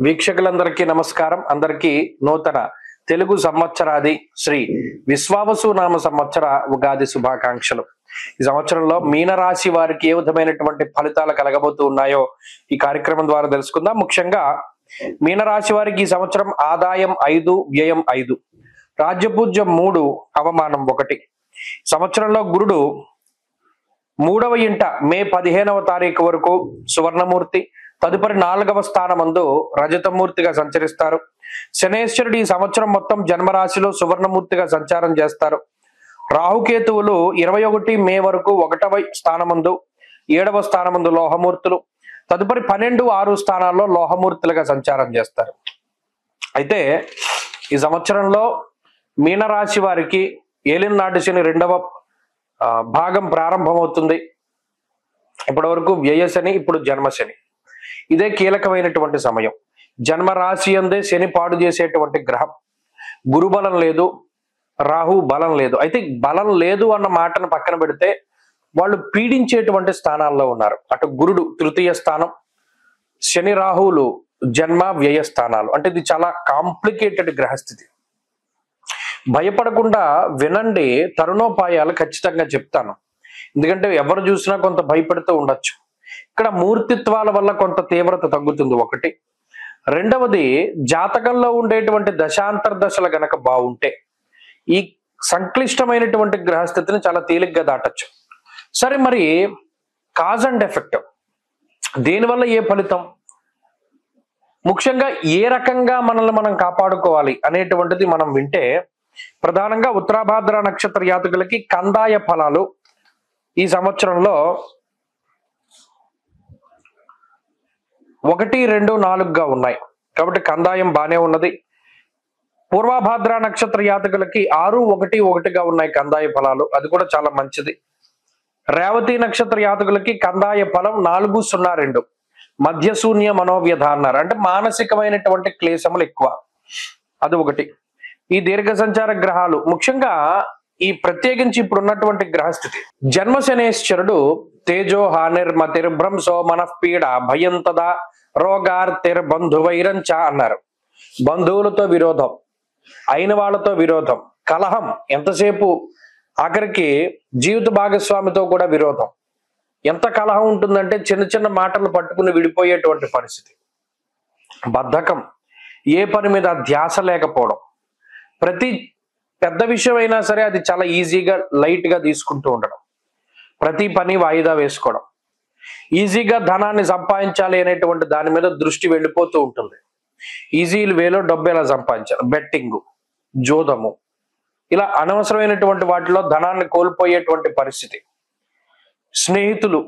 వీక్షకులందరికీ నమస్కారం. అందరికీ నూతన తెలుగు సంవత్సరాది శ్రీ విశ్వావసు నామ సంవత్సర ఉగాది శుభాకాంక్షలు. ఈ సంవత్సరంలో మీనరాశి వారికి ఏ విధమైనటువంటి ఫలితాలు కలగబోతూ ఉన్నాయో ఈ కార్యక్రమం ద్వారా తెలుసుకుందాం. ముఖ్యంగా మీనరాశి వారికి ఈ సంవత్సరం ఆదాయం 5, వ్యయం 5, రాజ్యపూజ్యం 3, అవమానం 1. సంవత్సరంలో గురుడు 3వ ఇంట మే 15వ తారీఖు వరకు సువర్ణమూర్తి, తదుపరి 4వ స్థానమందు రజతమూర్తిగా సంచరిస్తారు. శనేశ్వరుడు ఈ సంవత్సరం మొత్తం జన్మరాశిలో సువర్ణమూర్తిగా సంచారం చేస్తారు. రాహుకేతువులు 21 మే వరకు 1వ స్థానమందు, 7వ స్థానమందు లోహమూర్తులు, తదుపరి 12, 6 స్థానాల్లో లోహమూర్తులుగా సంచారం చేస్తారు. అయితే ఈ సంవత్సరంలో మీనరాశి వారికి ఏలినాటి శని 2వ భాగం ప్రారంభమవుతుంది. ఇప్పటి వరకు వ్యయశని, ఇప్పుడు జన్మశని. ఇదే కీలకమైనటువంటి సమయం. జన్మరాశి అందే శని పాడు చేసేటువంటి గ్రహం. గురు బలం లేదు, రాహు బలం లేదు. అయితే బలం లేదు అన్న మాటను పక్కన పెడితే వాళ్ళు పీడించేటువంటి స్థానాల్లో ఉన్నారు. అటు గురుడు తృతీయ స్థానం, శని రాహువులు జన్మ వ్యయ స్థానాలు. అంటే ఇది చాలా కాంప్లికేటెడ్ గ్రహస్థితి. భయపడకుండా వినండి, తరుణోపాయాలు ఖచ్చితంగా చెప్తాను. ఎందుకంటే ఎవరు చూసినా కొంత భయపడుతూ ఉండొచ్చు. ఇక్కడ మూర్తిత్వాల వల్ల కొంత తీవ్రత తగ్గుతుంది ఒకటి. రెండవది, జాతకంలో ఉండేటువంటి దశాంతర దశలు గనక బాగుంటే ఈ సంక్లిష్టమైనటువంటి గ్రహస్థితిని చాలా తేలిగ్గా దాటచ్చు. సరే, మరి కాజ్ అండ్ ఎఫెక్ట్, దేనివల్ల ఏ ఫలితం, ముఖ్యంగా ఏ రకంగా మనల్ని మనం కాపాడుకోవాలి అనేటువంటిది మనం వింటే, ప్రధానంగా ఉత్తరాభాద్ర నక్షత్ర జాతకులకి కందాయ ఫలాలు ఈ సంవత్సరంలో 1, 2, 4గా ఉన్నాయి. కాబట్టి కందాయం బానే ఉన్నది. పూర్వభాద్ర నక్షత్ర జాతకులకి 6, 1, 1గా ఉన్నాయి కందాయ ఫలాలు. అది కూడా చాలా మంచిది. రేవతి నక్షత్ర జాతకులకి కందాయ ఫలం 4, 0, 2, మధ్య శూన్య మనోవ్యధ అన్నారు. అంటే మానసికమైనటువంటి క్లేశములు ఎక్కువ. అది ఒకటి. ఈ దీర్ఘ సంచార గ్రహాలు, ముఖ్యంగా ఈ ప్రత్యేకించి ఇప్పుడు ఉన్నటువంటి గ్రహస్థితి, జన్మశనేశ్వరుడు తేజో హానిర్మతిర్భ్రంశో మనఃపీడ భయంతదా రోగార్తిర్ బంధువైరంచ అన్నారు. బంధువులతో విరోధం, అయిన వాళ్ళతో విరోధం, కలహం, ఎంతసేపు ఆఖరికి జీవిత భాగస్వామితో కూడా విరోధం. ఎంత కలహం ఉంటుందంటే చిన్న చిన్న మాటలు పట్టుకుని విడిపోయేటువంటి పరిస్థితి. బద్ధకం, ఏ పని మీద ధ్యాస లేకపోవడం, ప్రతి పెద్ద విషయం అయినా సరే అది చాలా ఈజీగా లైట్ గా తీసుకుంటూ ఉండడం, ప్రతి పని వాయిదా వేసుకోవడం, ఈజీగా ధనాన్ని సంపాదించాలి అనేటువంటి దాని మీద దృష్టి వెళ్ళిపోతూ ఉంటుంది. ఈజీ వేలో డబ్బు ఎలా సంపాదించాలి, బెట్టింగ్, జోదము, ఇలా అనవసరమైనటువంటి వాటిలో ధనాన్ని కోల్పోయేటువంటి పరిస్థితి. స్నేహితులు,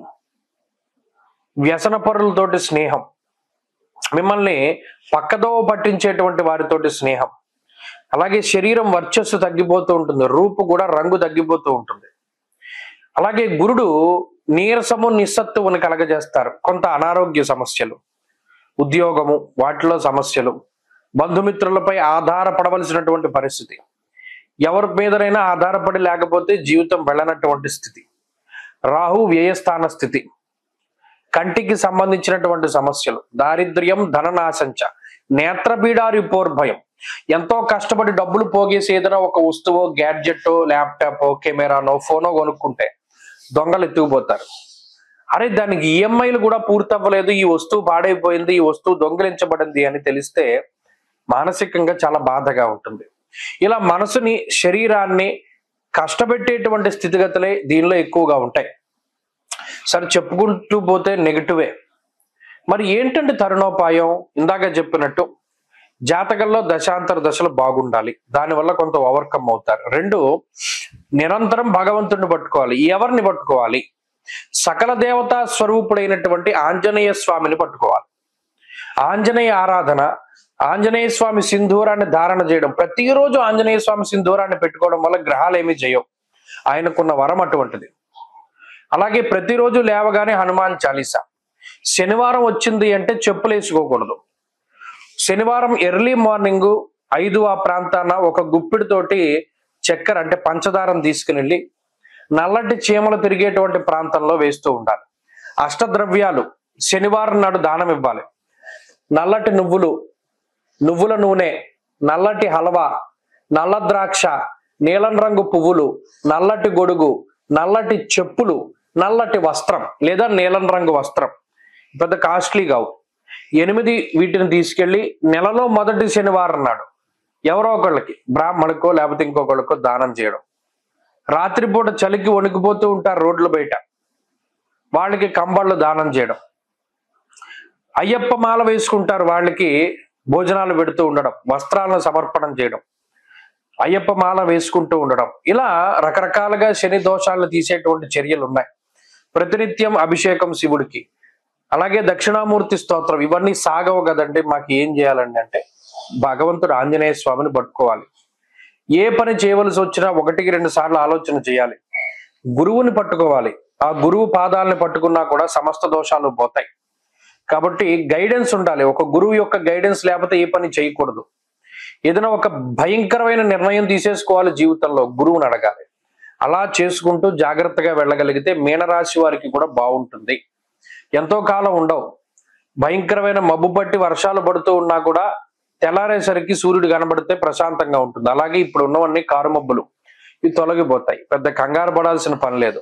వ్యసన పరులతోటి స్నేహం, మిమ్మల్ని పక్కదోవ పట్టించేటువంటి వారితోటి స్నేహం, అలాగే శరీరం వర్చస్సు తగ్గిపోతూ ఉంటుంది, రూపు కూడా రంగు తగ్గిపోతూ ఉంటుంది. అలాగే గురుడు నీరసము నిస్సత్తువుని కలగజేస్తారు. కొంత అనారోగ్య సమస్యలు, ఉద్యోగము వాటిలో సమస్యలు, బంధుమిత్రులపై ఆధారపడవలసినటువంటి పరిస్థితి, ఎవరి మీదనైనా ఆధారపడి లేకపోతే జీవితం వెళ్ళనటువంటి స్థితి. రాహు వ్యయస్థాన స్థితి, కంటికి సంబంధించినటువంటి సమస్యలు, దారిద్ర్యం, ధననాశంచ, నేత్రపీడారిపోర్భయం, ఎంతో కష్టపడి డబ్బులు పోగేసి ఏదైనా ఒక వస్తువో, గ్యాడ్జెట్టో, ల్యాప్టాపో, కెమెరానో, ఫోనో కొనుక్కుంటే దొంగలు ఎత్తుకుపోతారు. అరే, దానికి ఈఎంఐలు కూడా పూర్తవ్వలేదు, ఈ వస్తువు పాడైపోయింది, ఈ వస్తువు దొంగిలించబడింది అని తెలిస్తే మానసికంగా చాలా బాధగా ఉంటుంది. ఇలా మనసుని, శరీరాన్ని కష్టపెట్టేటువంటి స్థితిగతులే దీనిలో ఎక్కువగా ఉంటాయి. సరే, చెప్పుకుంటూ పోతే నెగిటివే. మరి ఏంటంటే తరుణోపాయం, ఇందాక చెప్పినట్టు జాతకంలో దశాంతర దశలు బాగుండాలి, దానివల్ల కొంత ఓవర్కమ్ అవుతారు. 2, నిరంతరం భగవంతుడిని పట్టుకోవాలి. ఎవరిని పట్టుకోవాలి? సకల దేవతా స్వరూపుడైనటువంటి ఆంజనేయ స్వామిని పట్టుకోవాలి. ఆంజనేయ ఆరాధన, ఆంజనేయ స్వామి సింధూరాన్ని ధారణ చేయడం, ప్రతిరోజు ఆంజనేయ స్వామి సింధూరాన్ని పెట్టుకోవడం వల్ల గ్రహాలు ఏమీ చేయవు. ఆయనకున్న వరం అటువంటిది. అలాగే ప్రతిరోజు లేవగానే హనుమాన్ చాలీసా. శనివారం వచ్చింది అంటే చెప్పులు వేసుకోకూడదు. శనివారం ఎర్లీ మార్నింగ్ 5 ఆ ప్రాంతాన ఒక గుప్పిడితోటి చక్కెర అంటే పంచదారం తీసుకుని వెళ్ళి నల్లటి చీమలు తిరిగేటువంటి ప్రాంతంలో వేస్తూ ఉండాలి. అష్టద్రవ్యాలు శనివారం నాడు దానం ఇవ్వాలి. నల్లటి నువ్వులు, నువ్వుల నూనె, నల్లటి హల్వా, నల్ల ద్రాక్ష, నీలం రంగు పువ్వులు, నల్లటి గొడుగు, నల్లటి చెప్పులు, నల్లటి వస్త్రం లేదా నీలం రంగు వస్త్రం. పెద్ద కాస్ట్లీ కావు. 8 వీటిని తీసుకెళ్లి నెలలో మొదటి శనివారం నాడు ఎవరో ఒకళ్ళకి, బ్రాహ్మణుకో లేకపోతే ఇంకొకళ్ళకో దానం చేయడం. రాత్రిపూట చలికి వణికిపోతూ ఉంటారు రోడ్ల బయట, వాళ్ళకి కంబళ్ళు దానం చేయడం. అయ్యప్ప మాల వేసుకుంటారు, వాళ్ళకి భోజనాలు పెడుతూ ఉండడం, వస్త్రాలను సమర్పణం చేయడం, అయ్యప్ప మాల వేసుకుంటూ ఉండడం. ఇలా రకరకాలుగా శని దోషాలను తీసేటువంటి చర్యలు ఉన్నాయి. ప్రతినిత్యం అభిషేకం శివుడికి, అలాగే దక్షిణామూర్తి స్తోత్రం, ఇవన్నీ సాగవు కదండి. మాకు ఏం చేయాలండి అంటే భగవంతుడు ఆంజనేయ స్వామిని పట్టుకోవాలి. ఏ పని చేయవలసి వచ్చినా 1-2 సార్లు ఆలోచన చేయాలి. గురువుని పట్టుకోవాలి. ఆ గురువు పాదాలని పట్టుకున్నా కూడా సమస్త దోషాలు పోతాయి. కాబట్టి గైడెన్స్ ఉండాలి. ఒక గురువు యొక్క గైడెన్స్ లేకపోతే ఏ పని చేయకూడదు. ఏదైనా ఒక భయంకరమైన నిర్ణయం తీసేసుకోవాలి జీవితంలో, గురువుని అడగాలి. అలా చేసుకుంటూ జాగ్రత్తగా వెళ్ళగలిగితే మీనరాశి వారికి కూడా బాగుంటుంది. ఎంతో కాలం ఉండవు. భయంకరమైన మబ్బు పట్టి వర్షాలు పడుతూ ఉన్నా కూడా తెల్లారేసరికి సూర్యుడు కనబడితే ప్రశాంతంగా ఉంటుంది. అలాగే ఇప్పుడు ఉన్నవన్నీ కారు మబ్బులు, ఇవి తొలగిపోతాయి. పెద్ద కంగారు పడాల్సిన పని లేదు.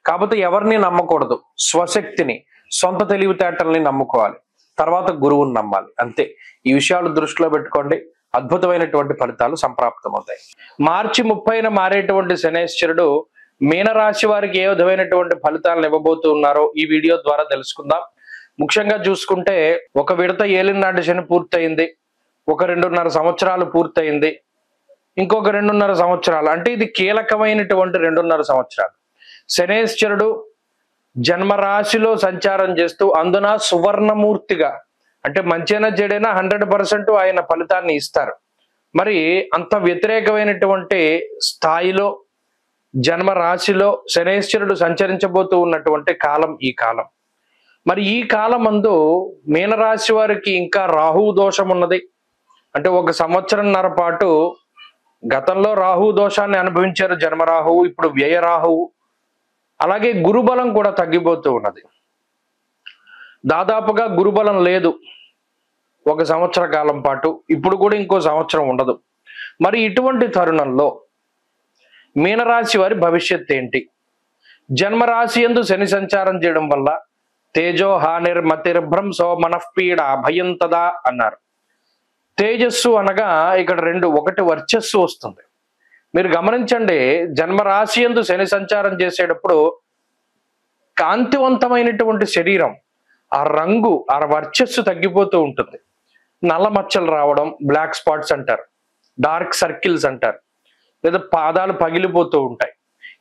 కాకపోతే ఎవరిని నమ్మకూడదు. స్వశక్తిని, సొంత తెలివితేటల్ని నమ్ముకోవాలి. తర్వాత గురువుని నమ్మాలి, అంతే. ఈ విషయాలు దృష్టిలో పెట్టుకోండి. అద్భుతమైనటువంటి ఫలితాలు సంప్రాప్తమవుతాయి. మార్చి 30న మారేటువంటి శనేశ్వరుడు మీనరాశి వారికి ఏ విధమైనటువంటి ఫలితాలను ఇవ్వబోతూ ఉన్నారో ఈ వీడియో ద్వారా తెలుసుకుందాం. ముఖ్యంగా చూసుకుంటే ఒక విడత ఏలినాటి శని పూర్తయింది, ఒక 2.5 సంవత్సరాలు పూర్తయింది, ఇంకొక 2.5 సంవత్సరాలు, అంటే ఇది కీలకమైనటువంటి 2.5 సంవత్సరాలు. శనేశ్వరుడు జన్మరాశిలో సంచారం చేస్తూ అందున సువర్ణమూర్తిగా, అంటే మంచైనా చెడైనా 100% ఆయన ఫలితాన్ని ఇస్తారు. మరి అంత వ్యతిరేకమైనటువంటి స్థాయిలో జన్మరాశిలో శనేశ్వరుడు సంచరించబోతూ ఉన్నటువంటి కాలం ఈ కాలం. మరి ఈ కాలం అందు మీనరాశి వారికి ఇంకా రాహు దోషం ఉన్నది. అంటే 1 సంవత్సరంన్నర పాటు గతంలో రాహు దోషాన్ని అనుభవించారు జన్మరాహువు, ఇప్పుడు వ్యయ రాహువు. అలాగే గురుబలం కూడా తగ్గిపోతూ ఉన్నది. దాదాపుగా గురుబలం లేదు 1 సంవత్సర కాలం పాటు, ఇప్పుడు కూడా ఇంకో సంవత్సరం ఉండదు. మరి ఇటువంటి తరుణంలో మీనరాశి వారి భవిష్యత్ ఏంటి? జన్మరాశి యందు శని సంచారం చేయడం వల్ల తేజో హానిర్మతిర్భ్రంశో మనఃపీడ భయం తదా అన్నారు. తేజస్సు అనగా ఇక్కడ 2, ఒకటి వర్చస్సు వస్తుంది. మీరు గమనించండి, జన్మరాశి యందు శని సంచారం చేసేటప్పుడు కాంతివంతమైనటువంటి శరీరం, ఆ రంగు, ఆ వర్చస్సు తగ్గిపోతూ ఉంటుంది. నల్ల మచ్చలు రావడం, బ్లాక్ స్పాట్స్ అంటారు, డార్క్ సర్కిల్స్ అంటారు, లేదా పాదాలు పగిలిపోతూ ఉంటాయి.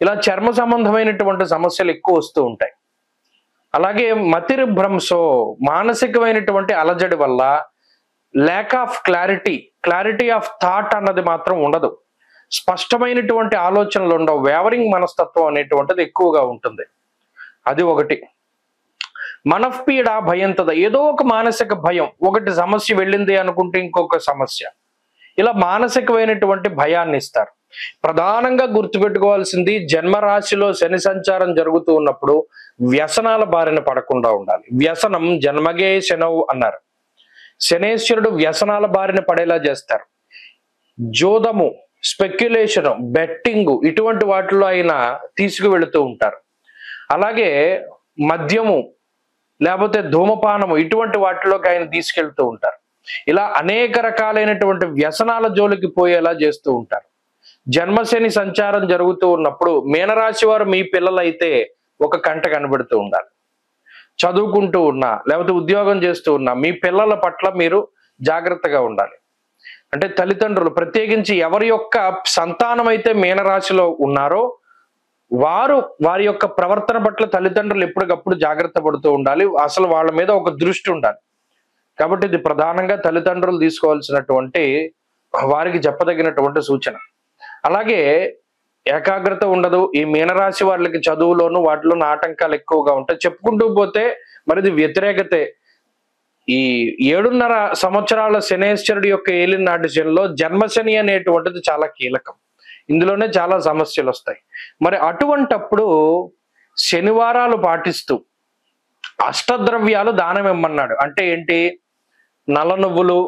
ఇలా చర్మ సంబంధమైనటువంటి సమస్యలు ఎక్కువ వస్తూ ఉంటాయి. అలాగే మతిర్భ్రంశో, మానసికమైనటువంటి అలజడి వల్ల lack of clarity of thought అన్నది మాత్రం ఉండదు. స్పష్టమైనటువంటి ఆలోచనలు ఉండవు. వేవరింగ్ మనస్తత్వం అనేటువంటిది ఎక్కువగా ఉంటుంది. అది ఒకటి. మనఃపీడ భయంతద, ఏదో ఒక మానసిక భయం, ఒకటి సమస్య వెళ్ళింది అనుకుంటే ఇంకొక సమస్య, ఇలా మానసికమైనటువంటి భయాన్ని ఇస్తారు. ప్రధానంగా గుర్తుపెట్టుకోవాల్సింది, జన్మరాశిలో శని సంచారం జరుగుతూ ఉన్నప్పుడు వ్యసనాల బారిన పడకుండా ఉండాలి. వ్యసనం జన్మగే శనవు అన్నారు. శనేశ్వరుడు వ్యసనాల బారిన పడేలా చేస్తారు. జోదము, స్పెక్యులేషను, బెట్టింగు, ఇటువంటి వాటిలో ఆయన తీసుకువెళుతూ ఉంటారు. అలాగే మద్యము లేకపోతే ధూమపానము, ఇటువంటి వాటిలోకి ఆయన తీసుకెళ్తూ ఉంటారు. ఇలా అనేక రకాలైనటువంటి వ్యసనాల జోలికి పోయేలా చేస్తూ ఉంటారు. జన్మశని సంచారం జరుగుతూ ఉన్నప్పుడు మీనరాశి వారు మీ పిల్లలైతే ఒక కంట కనబడుతూ ఉండాలి. చదువుకుంటూ ఉన్నా లేకపోతే ఉద్యోగం చేస్తూ ఉన్నా మీ పిల్లల పట్ల మీరు జాగ్రత్తగా ఉండాలి. అంటే తల్లిదండ్రులు, ప్రత్యేకించి ఎవరి యొక్క సంతానం అయితే మీనరాశిలో ఉన్నారో వారి యొక్క ప్రవర్తన పట్ల తల్లిదండ్రులు ఎప్పటికప్పుడు జాగ్రత్త పడుతూ ఉండాలి. అసలు వాళ్ళ మీద ఒక దృష్టి ఉండాలి. కాబట్టి ఇది ప్రధానంగా తల్లిదండ్రులు తీసుకోవాల్సినటువంటి, వారికి చెప్పదగినటువంటి సూచన. అలాగే ఏకాగ్రత ఉండదు ఈ మీనరాశి వాళ్ళకి. చదువులోను వాటిలోనూ ఆటంకాలు ఎక్కువగా ఉంటాయి. చెప్పుకుంటూ పోతే మరి ఇది వ్యతిరేకతే. ఈ 7.5 సంవత్సరాల శనేశ్వరుడి యొక్క ఏలినాటి శనిలో జన్మశని అనేటువంటిది చాలా కీలకం. ఇందులోనే చాలా సమస్యలు వస్తాయి. మరి అటువంటప్పుడు శనివారాలు పాటిస్తూ అష్టద్రవ్యాలు దానం ఇమ్మన్నాడు. అంటే ఏంటి? నల్ల నువ్వులు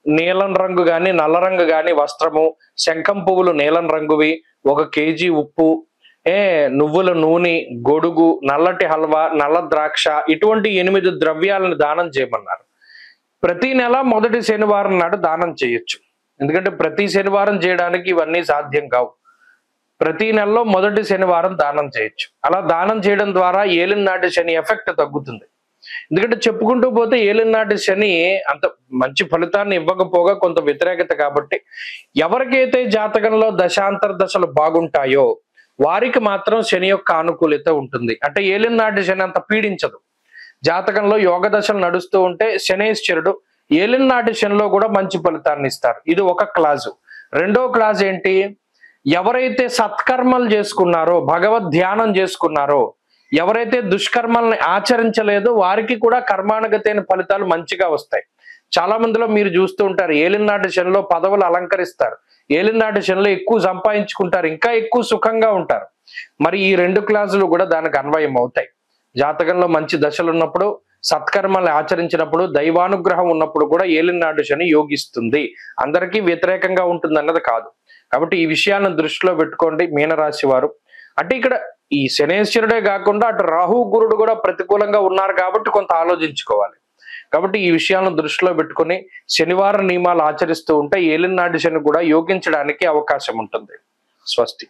నీలం రంగు గాని నల్ల రంగు గాని వస్త్రము, శంఖం పువ్వులు నీలం రంగువి, 1 కేజీ ఉప్పు, నువ్వుల నూనె, గొడుగు, నల్లటి హల్వా, నల్ల ద్రాక్ష, ఇటువంటి 8 ద్రవ్యాలను దానం చేయమన్నారు. ప్రతి నెల మొదటి శనివారం నాడు దానం చేయొచ్చు. ఎందుకంటే ప్రతి శనివారం చేయడానికి ఇవన్నీ సాధ్యం కావు. ప్రతి నెలలో మొదటి శనివారం దానం చేయొచ్చు. అలా దానం చేయడం ద్వారా ఏలినాటి శని ఎఫెక్ట్ తగ్గుతుంది. ఎందుకంటే చెప్పుకుంటూ పోతే ఏలినాటి శని అంత మంచి ఫలితాన్ని ఇవ్వకపోగా కొంత వ్యతిరేకత కాబట్టి, ఎవరికైతే జాతకంలో దశాంతర దశలు బాగుంటాయో వారికి మాత్రం శని యొక్క ఆనుకూలత ఉంటుంది. అంటే ఏలినాటి శని అంత పీడించదు. జాతకంలో యోగ దశలు నడుస్తూ ఉంటే శనేశ్వరుడు ఏలినాటి శనిలో కూడా మంచి ఫలితాన్ని ఇస్తారు. ఇది ఒక క్లాసు. రెండో క్లాస్ ఏంటి? ఎవరైతే సత్కర్మలు చేసుకున్నారో, భగవద్ ధ్యానం చేసుకున్నారో, ఎవరైతే దుష్కర్మల్ని ఆచరించలేదో వారికి కూడా కర్మానుగతైన ఫలితాలు మంచిగా వస్తాయి. చాలా మందిలో మీరు చూస్తూ ఉంటారు, ఏలినాటి శనిలో పదవులు అలంకరిస్తారు, ఏలినాటి శనిలో ఎక్కువ సంపాదించుకుంటారు, ఇంకా ఎక్కువ సుఖంగా ఉంటారు. మరి ఈ 2 క్లాసులు కూడా దానికి అన్వయం అవుతాయి. జాతకంలో మంచి దశలు ఉన్నప్పుడు, సత్కర్మల్ని ఆచరించినప్పుడు, దైవానుగ్రహం ఉన్నప్పుడు కూడా ఏలినాటి శని యోగిస్తుంది. అందరికీ వ్యతిరేకంగా ఉంటుంది అన్నది కాదు. కాబట్టి ఈ విషయాలను దృష్టిలో పెట్టుకోండి మీనరాశి వారు. అంటే ఇక్కడ ఈ శనేశ్వరుడే కాకుండా అటు రాహు గురుడు కూడా ప్రతికూలంగా ఉన్నారు కాబట్టి కొంత ఆలోచించుకోవాలి. కాబట్టి ఈ విషయాలను దృష్టిలో పెట్టుకొని శనివారం నియమాలు ఆచరిస్తూ ఉంటే ఏలినాటి శని కూడా యోగించడానికి అవకాశం ఉంటుంది. స్వస్తి.